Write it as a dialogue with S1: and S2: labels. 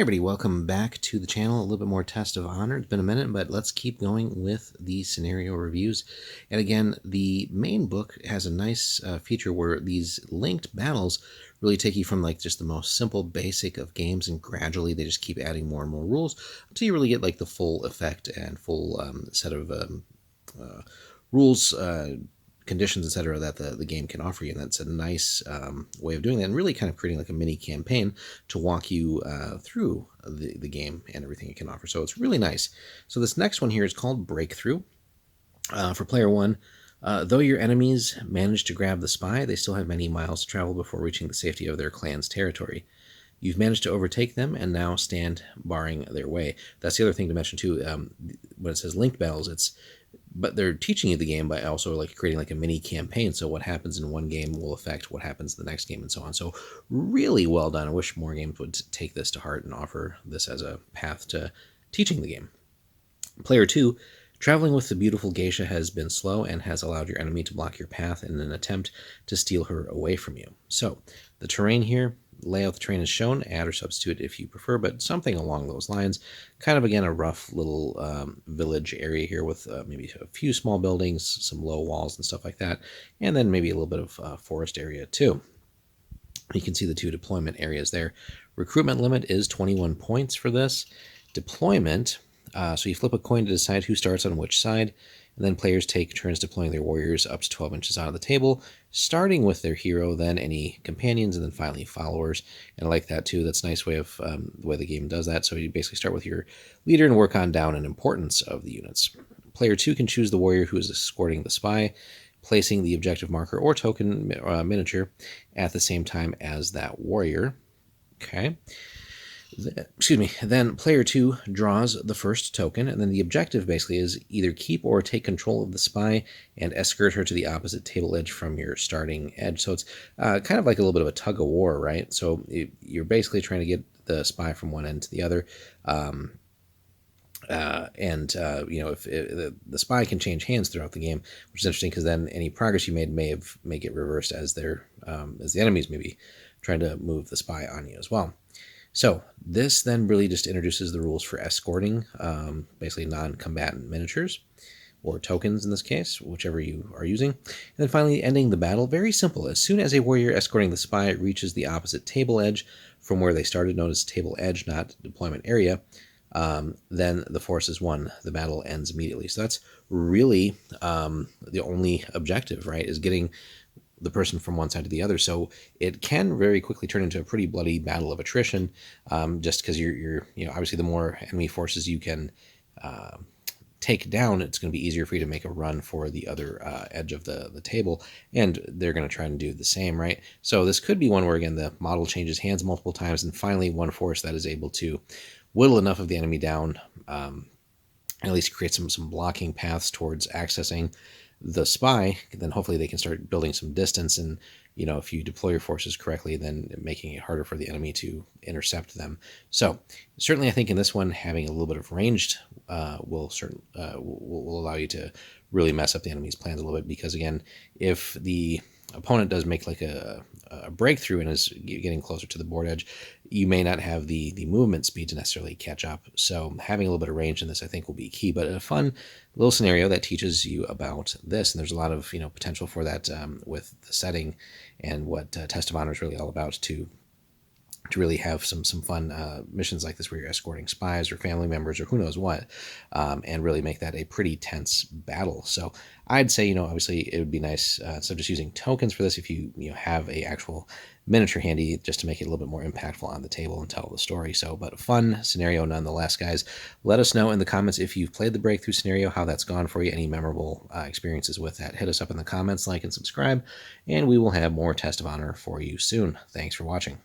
S1: Hey everybody, welcome back to the channel. A little bit more Test of Honor. It's been a minute, but let's keep going with the scenario reviews. And again, the main book has a nice feature where these linked battles really take you from like just the most simple basic of games, and gradually they just keep adding more and more rules until you really get like the full effect and full set of rules, conditions, etc., that the game can offer you. And that's a nice way of doing that, and really kind of creating like a mini campaign to walk you through the game and everything it can offer. So it's really nice. So this next one here is called Breakthrough. For player one, though your enemies manage to grab the spy, they still have many miles to travel before reaching the safety of their clan's territory. You've managed to overtake them and now stand barring their way. That's the other thing to mention too. When it says linked battles, but they're teaching you the game by also like creating like a mini campaign. So what happens in one game will affect what happens in the next game and so on. So really well done. I wish more games would take this to heart and offer this as a path to teaching the game. Player two, traveling with the beautiful geisha has been slow and has allowed your enemy to block your path in an attempt to steal her away from you. So the terrain here, layout the terrain is shown, add or substitute if you prefer, but something along those lines. Kind of, again, a rough little village area here with maybe a few small buildings, some low walls and stuff like that, and then maybe a little bit of forest area too. You can see the two deployment areas there. Recruitment limit is 21 points for this. Deployment, so you flip a coin to decide who starts on which side, and then players take turns deploying their warriors up to 12 inches out of the table, starting with their hero, then any companions, and then finally followers. And I like that too. That's a nice way of the way the game does that. So you basically start with your leader and work on down in importance of the units. Player two can choose the warrior who is escorting the spy, placing the objective marker or token miniature at the same time as that warrior. Okay. Then player two draws the first token, and then the objective basically is either keep or take control of the spy and escort her to the opposite table edge from your starting edge. So it's kind of like a little bit of a tug of war, right? So you're basically trying to get the spy from one end to the other. If the spy can change hands throughout the game, which is interesting because then any progress you made may get reversed as the enemies may be trying to move the spy on you as well. So this then really just introduces the rules for escorting, basically non-combatant miniatures, or tokens in this case, whichever you are using. And then finally, ending the battle. Very simple. As soon as a warrior escorting the spy reaches the opposite table edge from where they started, notice table edge, not deployment area, then the force is won. The battle ends immediately. So that's really the only objective, right, is getting the person from one side to the other. So it can very quickly turn into a pretty bloody battle of attrition, just because you're obviously the more enemy forces you can take down, it's going to be easier for you to make a run for the other edge of the table, and they're going to try and do the same, right? So this could be one where, again, the model changes hands multiple times, and finally one force that is able to whittle enough of the enemy down, at least create some blocking paths towards accessing the spy. Then hopefully they can start building some distance, and if you deploy your forces correctly, then making it harder for the enemy to intercept them. So certainly I think in this one, having a little bit of ranged will allow you to really mess up the enemy's plans a little bit, because again, if the opponent does make like a breakthrough and is getting closer to the board edge, you may not have the movement speed to necessarily catch up. So having a little bit of range in this, I think, will be key. But a fun little scenario that teaches you about this, and there's a lot of potential for that with the setting and what Test of Honor is really all about, to really have some fun missions like this where you're escorting spies or family members or who knows what, and really make that a pretty tense battle. So I'd say, obviously it would be nice, instead of just using tokens for this, if you have a actual miniature handy, just to make it a little bit more impactful on the table and tell the story. So, but a fun scenario nonetheless, guys. Let us know in the comments if you've played the breakthrough scenario, how that's gone for you, any memorable experiences with that. Hit us up in the comments, like and subscribe, and we will have more Test of Honor for you soon. Thanks for watching.